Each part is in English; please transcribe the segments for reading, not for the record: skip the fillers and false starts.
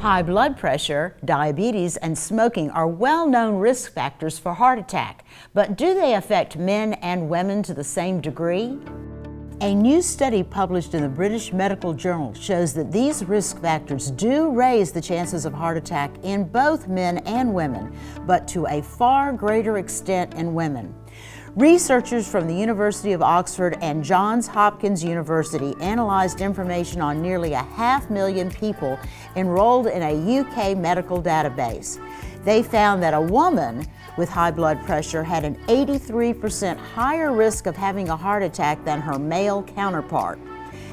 High blood pressure, diabetes, and smoking are well-known risk factors for heart attack, but do they affect men and women to the same degree? A new study published in the British Medical Journal shows that these risk factors do raise the chances of heart attack in both men and women, but to a far greater extent in women. Researchers from the University of Oxford and Johns Hopkins University analyzed information on nearly 500,000 people enrolled in a UK medical database. They found that a woman with high blood pressure had an 83% higher risk of having a heart attack than her male counterpart.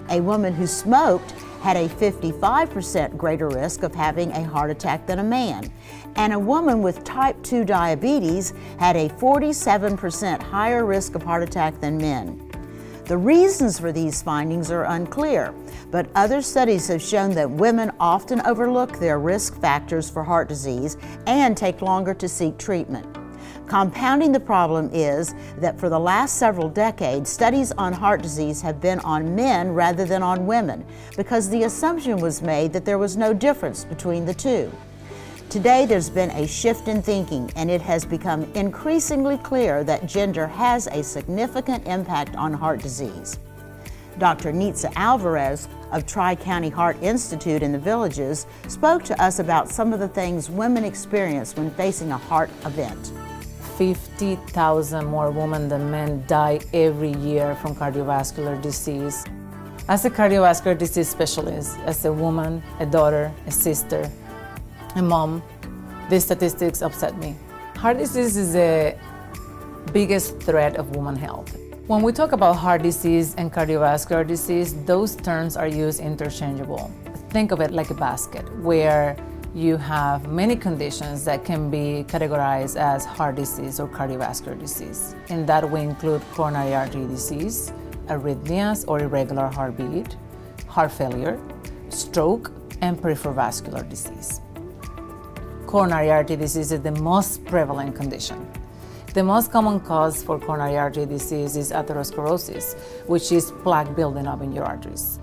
A woman who smoked had a 55% greater risk of having a heart attack than a man. And a woman with type 2 diabetes had a 47% higher risk of heart attack than men. The reasons for these findings are unclear, but other studies have shown that women often overlook their risk factors for heart disease and take longer to seek treatment. Compounding the problem is that for the last several decades, studies on heart disease have been on men rather than on women, because the assumption was made that there was no difference between the two. Today, there's been a shift in thinking, and it has become increasingly clear that gender has a significant impact on heart disease. Dr. Nitza Alvarez of Tri-County Heart Institute in the Villages spoke to us about some of the things women experience when facing a heart event. 50,000 more women than men die every year from cardiovascular disease. As a cardiovascular disease specialist, as a woman, a daughter, a sister, a mom, these statistics upset me. Heart disease is the biggest threat of women's health. When we talk about heart disease and cardiovascular disease, those terms are used interchangeable. Think of it like a basket where you have many conditions that can be categorized as heart disease or cardiovascular disease. In that we include coronary artery disease, arrhythmias or irregular heartbeat, heart failure, stroke, and peripheral vascular disease. Coronary artery disease is the most prevalent condition. The most common cause for coronary artery disease is atherosclerosis, which is plaque building up in your arteries.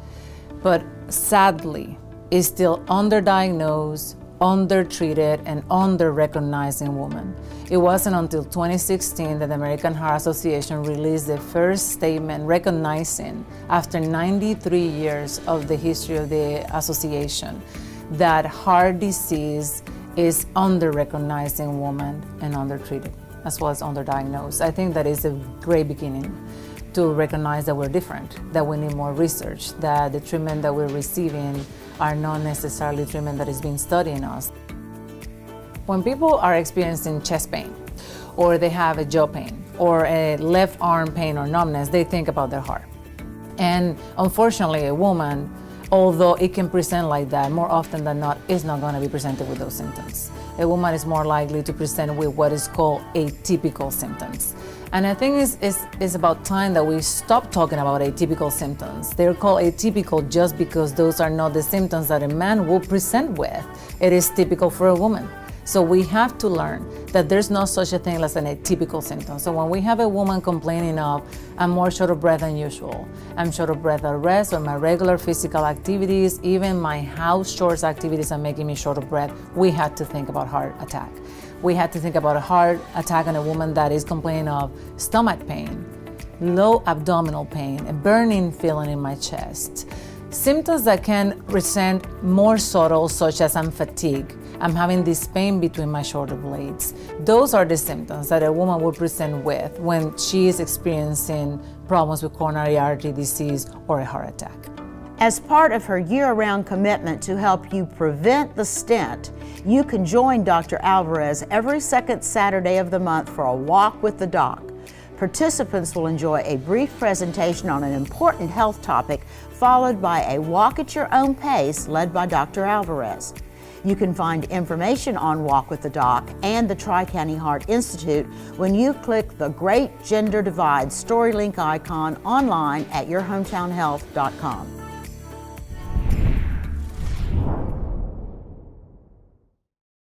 But sadly, is still underdiagnosed, undertreated, and under-recognized in women. It wasn't until 2016 that the American Heart Association released the first statement recognizing, after 93 years of the history of the association, that heart disease is under-recognized in women and undertreated, as well as underdiagnosed. I think that is a great beginning to recognize that we're different, that we need more research, that the treatment that we're receiving are not necessarily treatment that is being studied in us. When people are experiencing chest pain, or they have a jaw pain, or a left arm pain or numbness, they think about their heart. And unfortunately, a woman, although it can present like that, more often than not, is not going to be presented with those symptoms. A woman is more likely to present with what is called atypical symptoms. And I think it's about time that we stop talking about atypical symptoms. They're called atypical just because those are not the symptoms that a man will present with. It is typical for a woman. So we have to learn that there's no such a thing as an atypical symptom. So when we have a woman complaining of, I'm more short of breath than usual, I'm short of breath at rest, or my regular physical activities, even my house chores activities are making me short of breath, we have to think about heart attack. We have to think about a heart attack on a woman that is complaining of stomach pain, low abdominal pain, a burning feeling in my chest. Symptoms that can present more subtle, such as I'm fatigued, I'm having this pain between my shoulder blades. Those are the symptoms that a woman will present with when she is experiencing problems with coronary artery disease or a heart attack. As part of her year-round commitment to help you prevent the stent, you can join Dr. Alvarez every second Saturday of the month for a walk with the doc. Participants will enjoy a brief presentation on an important health topic, followed by a walk at your own pace led by Dr. Alvarez. You can find information on Walk with the Doc and the Tri-County Heart Institute when you click the Great Gender Divide StoryLink icon online at yourhometownhealth.com.